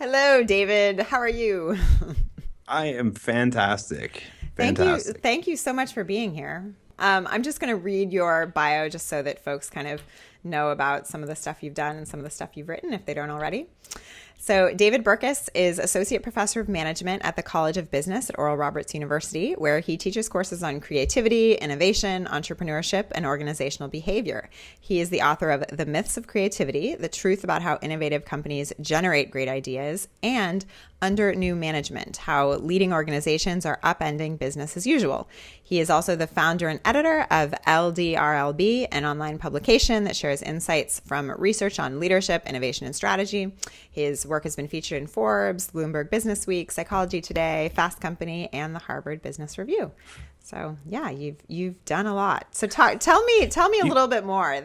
Hello, David. How are you? I am fantastic. Thank you. Fantastic. Thank you so much for being here. I'm just going to read your bio just so that folks kind of know about some of the stuff you've done and some of the stuff you've written if they don't already. So, David Burkus is Associate Professor of Management at the College of Business at Oral Roberts University, where he teaches courses on creativity, innovation, entrepreneurship, and organizational behavior. He is the author of The Myths of Creativity, The Truth About How Innovative Companies Generate Great Ideas, and Under New Management, How Leading Organizations Are Upending Business as Usual. He is also the founder and editor of LDRLB, an online publication that shares insights from research on leadership, innovation, and strategy. His work has been featured in Forbes, Bloomberg Business Week, Psychology Today, Fast Company, and the Harvard Business Review. So yeah, you've done a lot. So tell me a little bit more.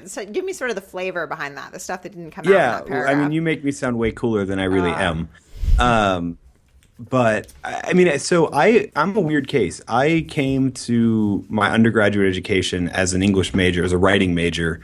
So give me sort of the flavor behind that, the stuff that didn't come out in Yeah, that paragraph. I mean, you make me sound way cooler than I really am. But I mean, I'm a weird case. I came to my undergraduate education as an English major, as a writing major,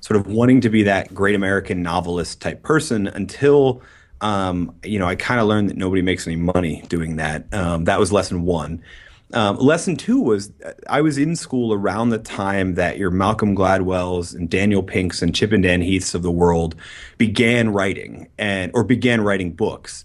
sort of wanting to be that great American novelist type person until, I kind of learned that nobody makes any money doing that. That was lesson one. Lesson two was I was in school around the time that your Malcolm Gladwells and Daniel Pinks and Chip and Dan Heaths of the world began writing or began writing books.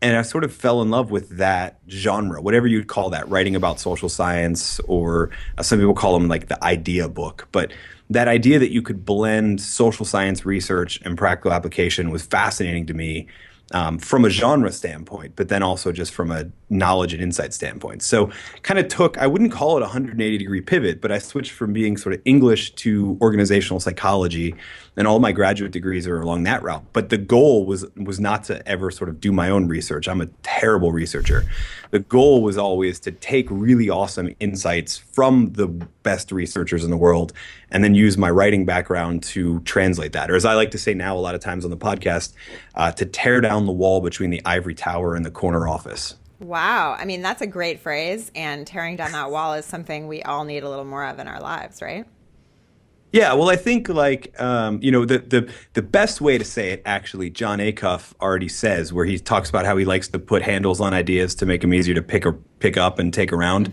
And I sort of fell in love with that genre, whatever you'd call that, writing about social science, or some people call them like the idea book. But that idea that you could blend social science research and practical application was fascinating to me, from a genre standpoint, but then also just from a knowledge and insight standpoint. So kind of I wouldn't call it a 180-degree pivot, but I switched from being sort of English to organizational psychology, and all my graduate degrees are along that route. But the goal was not to ever sort of do my own research. I'm a terrible researcher. The goal was always to take really awesome insights from the best researchers in the world and then use my writing background to translate that. Or as I like to say now a lot of times on the podcast, to tear down the wall between the ivory tower and the corner office. Wow. I mean, that's a great phrase. And tearing down that wall is something we all need a little more of in our lives, right? Yeah, well, I think the best way to say it, actually, John Acuff already says, where he talks about how he likes to put handles on ideas to make them easier to pick up and take around.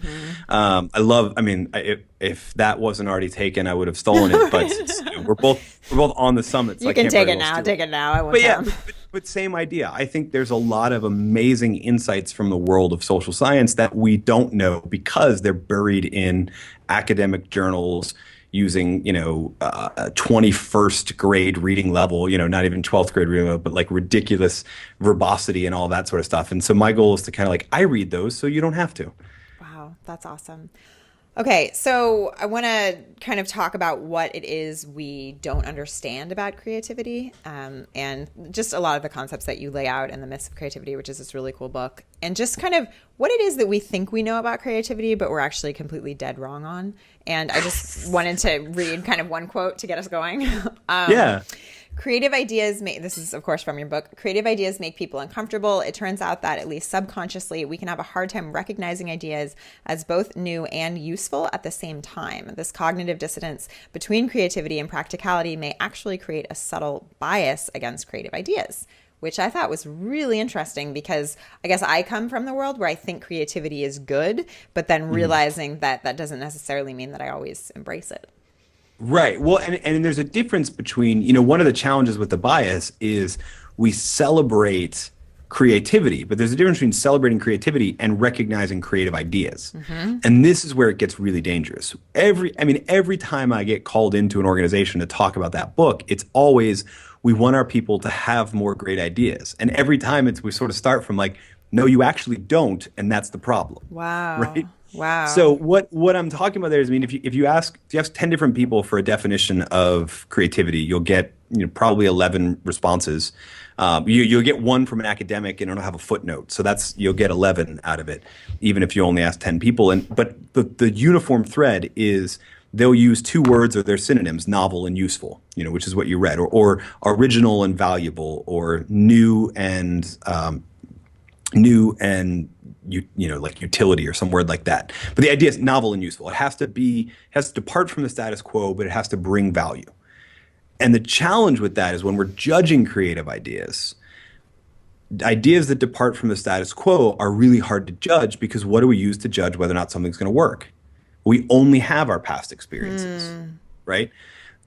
If that wasn't already taken, I would have stolen it. But we're both on the summit. So You I can can't take very it well now. steal Take it now. I won't But yeah, come. but same idea. I think there's a lot of amazing insights from the world of social science that we don't know because they're buried in academic journals using, a 21st grade reading level, not even 12th grade reading level, but like ridiculous verbosity and all that sort of stuff. And so my goal is to kind of I read those so you don't have to. Wow, that's awesome. Okay, so I want to kind of talk about what it is we don't understand about creativity, and just a lot of the concepts that you lay out in The Myths of Creativity, which is this really cool book, and just kind of what it is that we think we know about creativity, but we're actually completely dead wrong on. And I just wanted to read kind of one quote to get us going. Yeah. Creative ideas this is of course from your book, creative ideas make people uncomfortable. It turns out that at least subconsciously, we can have a hard time recognizing ideas as both new and useful at the same time. This cognitive dissonance between creativity and practicality may actually create a subtle bias against creative ideas, which I thought was really interesting because I guess I come from the world where I think creativity is good, but then realizing that that doesn't necessarily mean that I always embrace it. Right. Well, and there's a difference between, one of the challenges with the bias is we celebrate creativity, but there's a difference between celebrating creativity and recognizing creative ideas. And this is where it gets really dangerous. Every time I get called into an organization to talk about that book, it's always, we want our people to have more great ideas. And every time we sort of start from no, you actually don't. And that's the problem. Wow. Right. Wow. So what I'm talking about there is, if you ask 10 different people for a definition of creativity, you'll get probably 11 responses. You'll get one from an academic and it'll have a footnote. So you'll get 11 out of it, even if you only ask 10 people. But the uniform thread is they'll use two words or their synonyms, novel and useful, which is what you read, or original and valuable, or new and like utility or some word like that. But the idea is novel and useful. It has to depart from the status quo, but it has to bring value. And the challenge with that is when we're judging creative ideas, ideas that depart from the status quo are really hard to judge because what do we use to judge whether or not something's going to work? We only have our past experiences, right?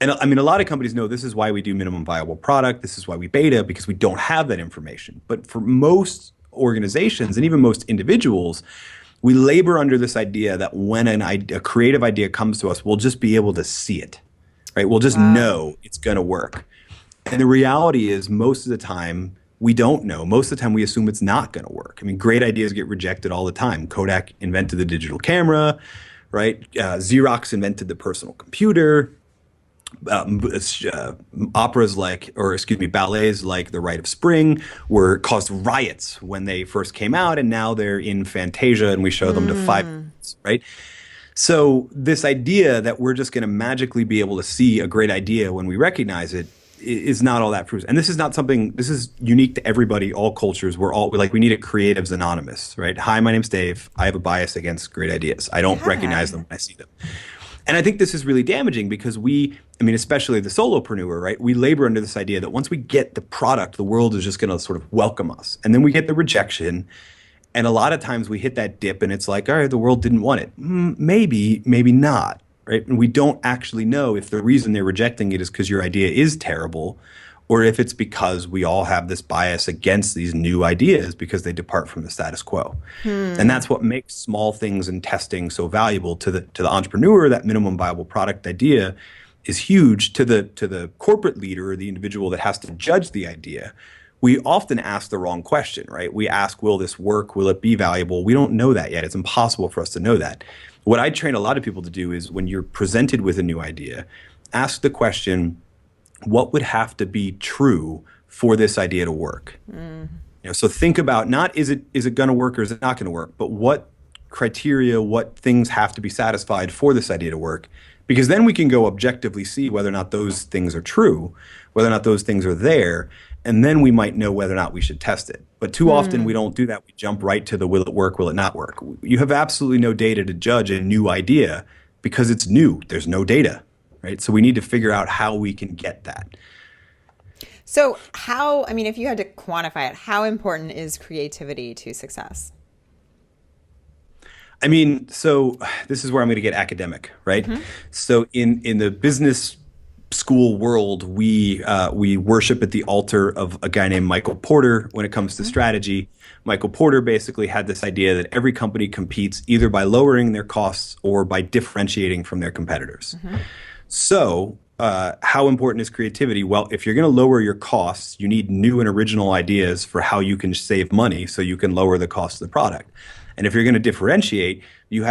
And I mean, a lot of companies know this is why we do minimum viable product. This is why we beta, because we don't have that information. But for most organizations and even most individuals, we labor under this idea that when a creative idea comes to us, we'll just be able to see it, right? We'll just know it's going to work. And the reality is most of the time, we don't know. Most of the time, we assume it's not going to work. I mean, great ideas get rejected all the time. Kodak invented the digital camera, right? Xerox invented the personal computer. Operas like, or excuse me, ballets like The Rite of Spring caused riots when they first came out, and now they're in Fantasia and we show them to 5 minutes, right? So this idea that we're just going to magically be able to see a great idea when we recognize it is not all that fruitful. And this is not something, this is unique to everybody, all cultures. We need a creatives anonymous, right? Hi, my name's Dave. I have a bias against great ideas. I don't recognize them when I see them. And I think this is really damaging because especially the solopreneur, right? We labor under this idea that once we get the product, the world is just going to sort of welcome us. And then we get the rejection. And a lot of times we hit that dip and it's like, all right, the world didn't want it. Maybe, maybe not, right? And we don't actually know if the reason they're rejecting it is because your idea is terrible or if it's because we all have this bias against these new ideas because they depart from the status quo. And that's what makes small things and testing so valuable to the entrepreneur. That minimum viable product idea is huge. To the corporate leader or the individual that has to judge the idea, we often ask the wrong question, right? We ask, will this work? Will it be valuable? We don't know that yet. It's impossible for us to know that. What I train a lot of people to do is when you're presented with a new idea, ask the question, what would have to be true for this idea to work? So think about not is it going to work or is it not going to work, but what criteria, what things have to be satisfied for this idea to work? Because then we can go objectively see whether or not those things are true, whether or not those things are there, and then we might know whether or not we should test it. But too often we don't do that. We jump right to the will it work, will it not work? You have absolutely no data to judge a new idea because it's new. There's no data. Right? So we need to figure out how we can get that. So if you had to quantify it, how important is creativity to success? So this is where I'm going to get academic, right? So in the business school world, we worship at the altar of a guy named Michael Porter when it comes to strategy. Michael Porter basically had this idea that every company competes either by lowering their costs or by differentiating from their competitors. So how important is creativity? Well, if you're going to lower your costs, you need new and original ideas for how you can save money so you can lower the cost of the product. And if you're going to differentiate, you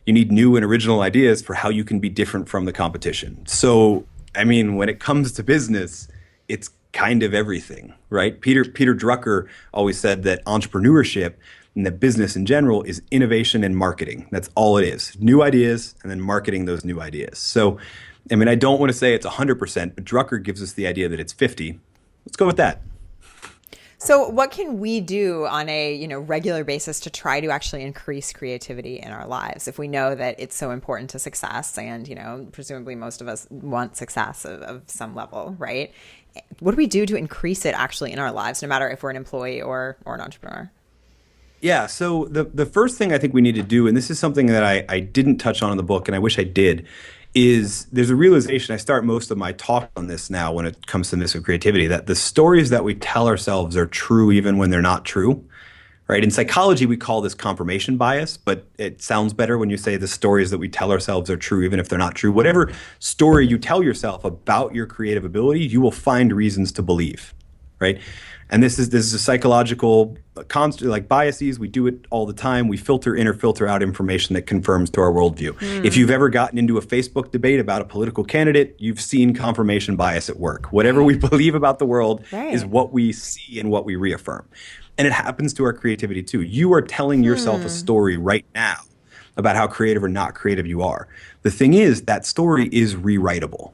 need new and original ideas for how you can be different from the competition. So, when it comes to business, it's kind of everything, right? Peter Drucker always said that entrepreneurship and that business in general is innovation and marketing. That's all it is. New ideas and then marketing those new ideas. So, I don't want to say it's 100%, but Drucker gives us the idea that it's 50. Let's go with that. So what can we do on a regular basis to try to actually increase creativity in our lives if we know that it's so important to success and presumably most of us want success of some level, right? What do we do to increase it actually in our lives, no matter if we're an employee or an entrepreneur? Yeah, so the first thing I think we need to do, and this is something that I didn't touch on in the book and I wish I did, is there's a realization. I start most of my talk on this now when it comes to mystical creativity, that the stories that we tell ourselves are true even when they're not true, right? In psychology, we call this confirmation bias, but it sounds better when you say the stories that we tell ourselves are true even if they're not true. Whatever story you tell yourself about your creative ability, you will find reasons to believe, right? And this is a psychological constant, like biases. We do it all the time. We filter in or filter out information that confirms to our worldview. If you've ever gotten into a Facebook debate about a political candidate, you've seen confirmation bias at work. Whatever we believe about the world is what we see and what we reaffirm. And it happens to our creativity too. You are telling yourself a story right now about how creative or not creative you are. The thing is, that story is rewritable.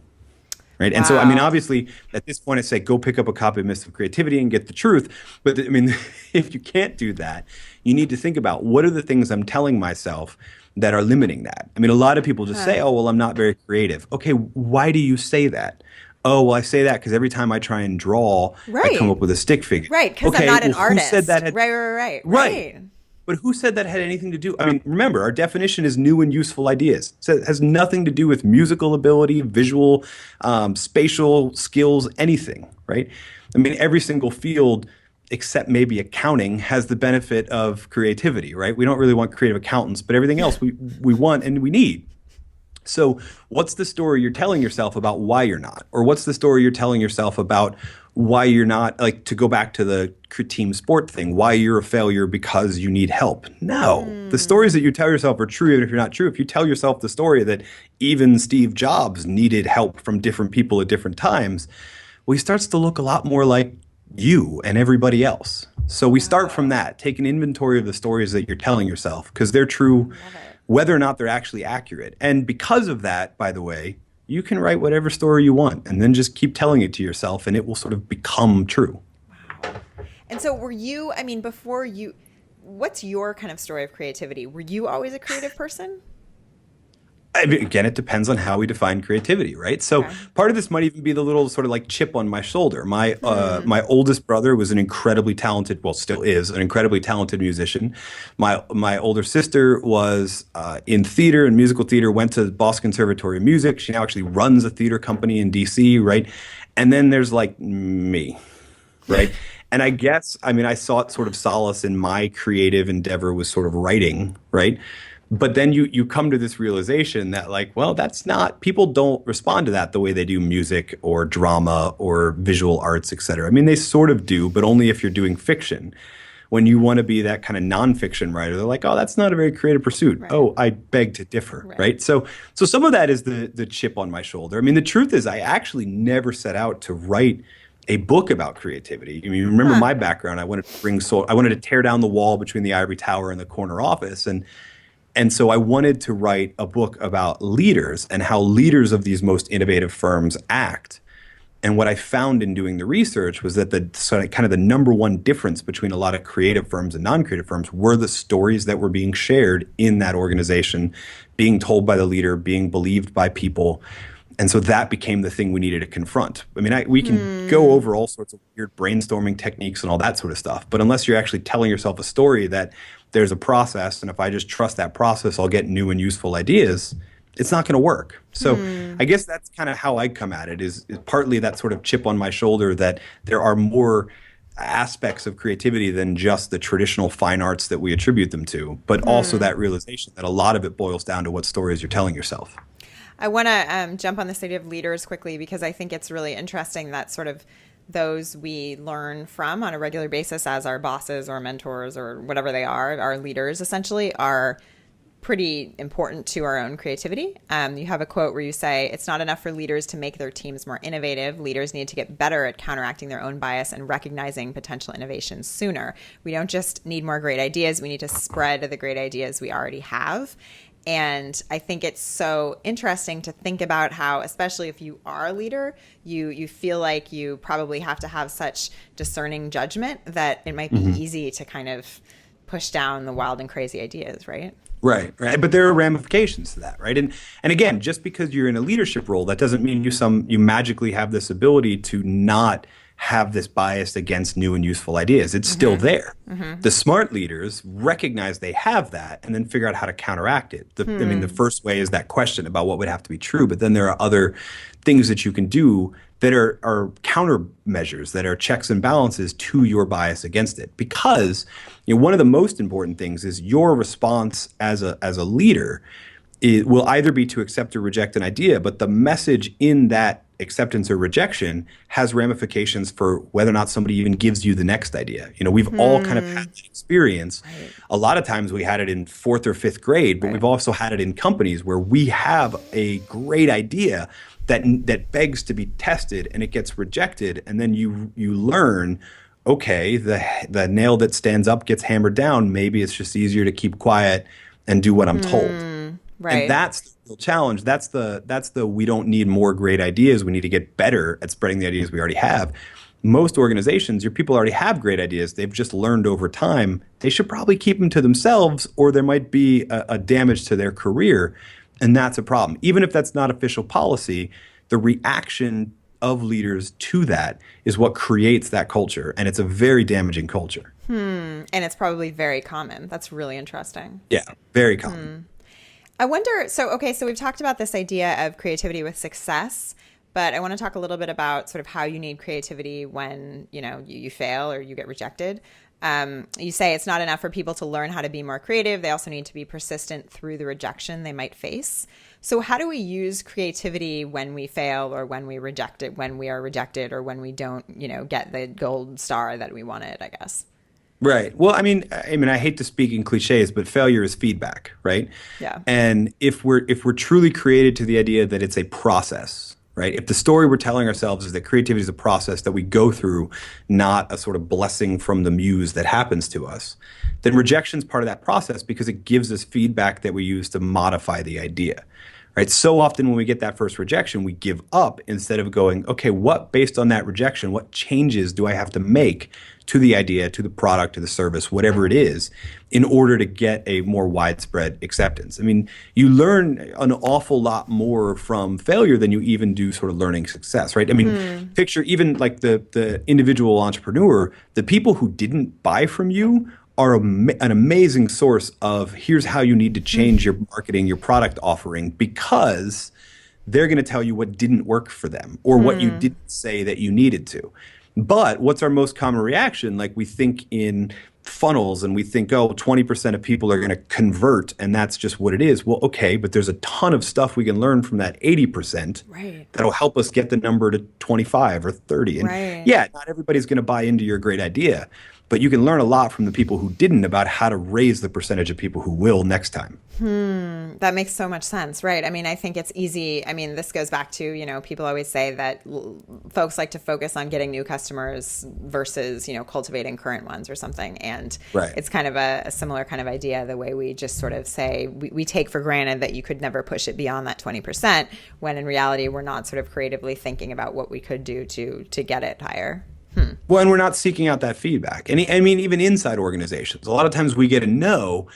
Right. And so, obviously, at this point, I say, go pick up a copy of Mystical Creativity and get the truth. But if you can't do that, you need to think about what are the things I'm telling myself that are limiting that. A lot of people just say, oh, well, I'm not very creative. Okay, why do you say that? Oh, well, I say that because every time I try and draw, I come Right. up with a stick figure. Right. Because I'm Okay, not an well, who said artist. that had Right. Right. Right. right? Right. But who said that had anything to do? I mean, remember, our definition is new and useful ideas. So it has nothing to do with musical ability, visual, spatial skills, anything, right? I mean, every single field except maybe accounting has the benefit of creativity, right? We don't really want creative accountants, but everything else we want and we need. So, what's the story you're telling yourself about why you're not? Or what's the story you're telling yourself about why you're not, like, to go back to the team sport thing, why you're a failure because you need help? No. The stories that you tell yourself are true, even if you're not true. If you tell yourself the story that even Steve Jobs needed help from different people at different times, well, he starts to look a lot more like you and everybody else. So we start from that, take an inventory of the stories that you're telling yourself because they're true, whether or not they're actually accurate. And because of that, by the way, you can write whatever story you want and then just keep telling it to yourself and it will sort of become true. And so were you, I mean, what's your kind of story of creativity? Were you always a creative person? I mean, again, it depends on how we define creativity, right? So Okay. part of this might even be the little sort of like chip on my shoulder. My oldest brother was an incredibly talented, well, still is an incredibly talented musician. My older sister was in theater and musical theater, went to Boston Conservatory of Music. She now actually runs a theater company in DC, right? And then there's like me, right? And I guess, I mean, I sought sort of solace in my creative endeavor was sort of writing, right? But then you come to this realization that like, well, that's not, people don't respond to that the way they do music or drama or visual arts, et cetera. I mean, they sort of do, but only if you're doing fiction. When you want to be that kind of nonfiction writer, they're like, oh, that's not a very creative pursuit. Right. Oh, I beg to differ, Right. right? So some of that is the chip on my shoulder. I mean, the truth is I actually never set out to write a book about creativity. I mean, you remember my background. I wanted to tear down the wall between the ivory tower and the corner office. And so I wanted to write a book about leaders and how leaders of these most innovative firms act. And what I found in doing the research was that the number one difference between a lot of creative firms and non-creative firms were the stories that were being shared in that organization, being told by the leader, being believed by people. And so that became the thing we needed to confront. I mean, we can go over all sorts of weird brainstorming techniques and all that sort of stuff. But unless you're actually telling yourself a story that there's a process, and if I just trust that process, I'll get new and useful ideas, it's not going to work. So I guess that's kind of how I come at it is partly that sort of chip on my shoulder that there are more aspects of creativity than just the traditional fine arts that we attribute them to, but also that realization that a lot of it boils down to what stories you're telling yourself. I want to jump on this idea of leaders quickly because I think it's really interesting that sort of those we learn from on a regular basis as our bosses or mentors or whatever they are, our leaders essentially are pretty important to our own creativity. You have a quote where you say, it's not enough for leaders to make their teams more innovative. Leaders need to get better at counteracting their own bias and recognizing potential innovations sooner. We don't just need more great ideas. We need to spread the great ideas we already have. And I think it's so interesting to think about how, especially if you are a leader, you feel like you probably have to have such discerning judgment that it might be easy to kind of push down the wild and crazy ideas, right? Right. But there are ramifications to that, right? And again, just because you're in a leadership role, that doesn't mean you magically have this ability to not have this bias against new and useful ideas. It's still there. The smart leaders recognize they have that and then figure out how to counteract it. I mean, the first way is that question about what would have to be true, but then there are other things that you can do that are countermeasures, that are checks and balances to your bias against it. Because one of the most important things is your response as a leader. It will either be to accept or reject an idea, but the message in that acceptance or rejection has ramifications for whether or not somebody even gives you the next idea. We've all kind of had that experience. Right. A lot of times we had it in 4th or 5th grade, but we've also had it in companies where we have a great idea that begs to be tested and it gets rejected, and then you learn, okay, the nail that stands up gets hammered down. Maybe it's just easier to keep quiet and do what I'm told. Right. And that's the real challenge. That's the we don't need more great ideas. We need to get better at spreading the ideas we already have. Most organizations, your people already have great ideas. They've just learned over time. They should probably keep them to themselves, or there might be a damage to their career. And that's a problem. Even if that's not official policy, the reaction of leaders to that is what creates that culture. And it's a very damaging culture. And it's probably very common. That's really interesting. Yeah, very common. I wonder, so we've talked about this idea of creativity with success, but I want to talk a little bit about sort of how you need creativity when, you fail or you get rejected. You say it's not enough for people to learn how to be more creative. They also need to be persistent through the rejection they might face. So how do we use creativity when we fail or when we are rejected or when we don't, get the gold star that we wanted, I guess? Right. Well, I mean, I hate to speak in cliches, but failure is feedback, right? Yeah. And if we're truly created to the idea that it's a process, right? If the story we're telling ourselves is that creativity is a process that we go through, not a sort of blessing from the muse that happens to us, then rejection is part of that process because it gives us feedback that we use to modify the idea. Right. So often when we get that first rejection, we give up instead of going, okay, based on that rejection, what changes do I have to make to the idea, to the product, to the service, whatever it is, in order to get a more widespread acceptance? I mean, you learn an awful lot more from failure than you even do sort of learning success, right? I mean, picture even like the individual entrepreneur, the people who didn't buy from you are an amazing source of here's how you need to change your marketing, your product offering, because they're going to tell you what didn't work for them or what you didn't say that you needed to. But what's our most common reaction? Like we think in funnels and we think, 20% of people are going to convert and that's just what it is. Well, okay, but there's a ton of stuff we can learn from that 80% that'll help us get the number to 25 or 30. And yeah, not everybody's going to buy into your great idea, but you can learn a lot from the people who didn't about how to raise the percentage of people who will next time. That makes so much sense, right? I mean, I think it's easy. I mean, this goes back to, people always say that folks like to focus on getting new customers versus, cultivating current ones or something. And it's kind of a similar kind of idea, the way we just sort of say, we take for granted that you could never push it beyond that 20%, when in reality, we're not sort of creatively thinking about what we could do to get it higher. Well, and we're not seeking out that feedback. And I mean, even inside organizations, a lot of times we get a no,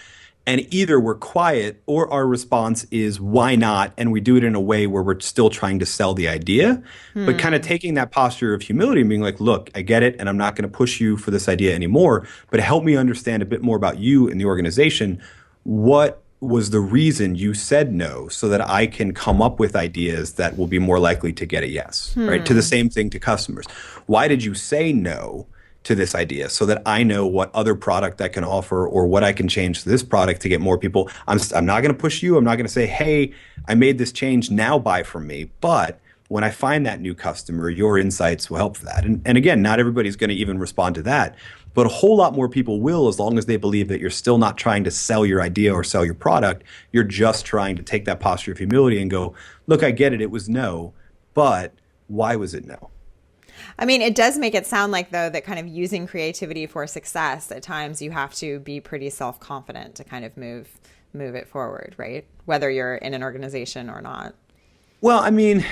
and either we're quiet or our response is why not? And we do it in a way where we're still trying to sell the idea, but kind of taking that posture of humility and being like, look, I get it, and I'm not going to push you for this idea anymore, but help me understand a bit more about you and the organization. What was the reason you said no, so that I can come up with ideas that will be more likely to get a yes, right? To the same thing to customers. Why did you say no to this idea, so that I know what other product I can offer or what I can change to this product to get more people? I'm not going to push you. I'm not going to say, hey, I made this change, now buy from me. But when I find that new customer, your insights will help for that. And again, not everybody's going to even respond to that. But a whole lot more people will, as long as they believe that you're still not trying to sell your idea or sell your product. You're just trying to take that posture of humility and go, look, I get it. It was no, but why was it no? I mean, it does make it sound like, though, that kind of using creativity for success, at times you have to be pretty self-confident to kind of move it forward, right? Whether you're in an organization or not. Well, I mean,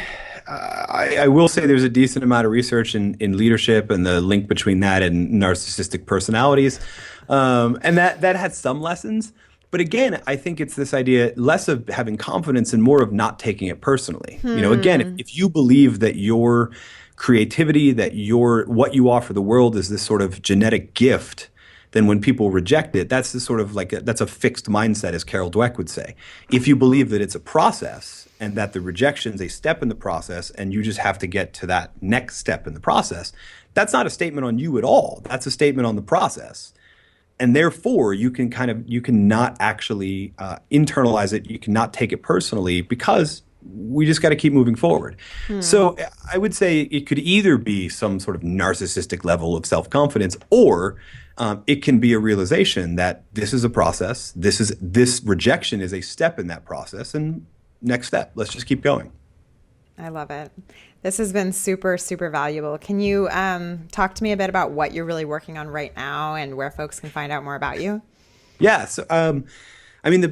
I will say there's a decent amount of research in leadership and the link between that and narcissistic personalities. And that had some lessons. But again, I think it's this idea less of having confidence and more of not taking it personally. Again, if you believe that your creativity, that what you offer the world is this sort of genetic gift, then when people reject it, that's the sort of that's a fixed mindset, as Carol Dweck would say. If you believe that it's a process and that the rejection is a step in the process and you just have to get to that next step in the process, that's not a statement on you at all. That's a statement on the process. And therefore, you can not actually internalize it. You cannot take it personally, because we just got to keep moving forward. So I would say it could either be some sort of narcissistic level of self-confidence, or it can be a realization that this is a process. This rejection is a step in that process, and next step. Let's just keep going. I love it. This has been super, super valuable. Can you talk to me a bit about what you're really working on right now and where folks can find out more about you? Yeah. So, I mean,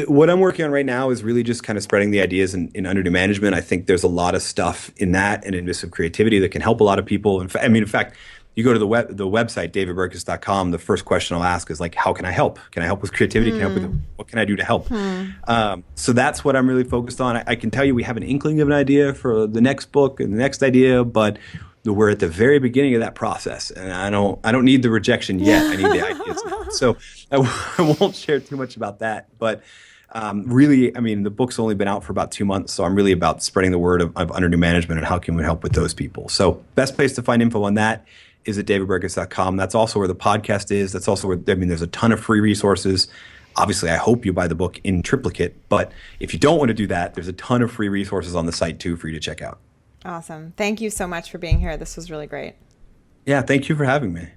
what I'm working on right now is really just kind of spreading the ideas in undernew management. I think there's a lot of stuff in that and in this of creativity that can help a lot of people. In fact, you go to the website, davidburkus.com, the first question I'll ask is like, how can I help? Can I help with creativity? Can I help with, what can I do to help? So that's what I'm really focused on. I can tell you we have an inkling of an idea for the next book and the next idea, but we're at the very beginning of that process, and I don't need the rejection yet. I need the ideas now. So I won't share too much about that. But really, I mean, the book's only been out for about 2 months, so I'm really about spreading the word of Under New Management and how can we help with those people. So best place to find info on that is at davidburkus.com. That's also where the podcast is. That's also where, I mean, there's a ton of free resources. Obviously, I hope you buy the book in triplicate, but if you don't want to do that, there's a ton of free resources on the site too for you to check out. Awesome. Thank you so much for being here. This was really great. Yeah, thank you for having me.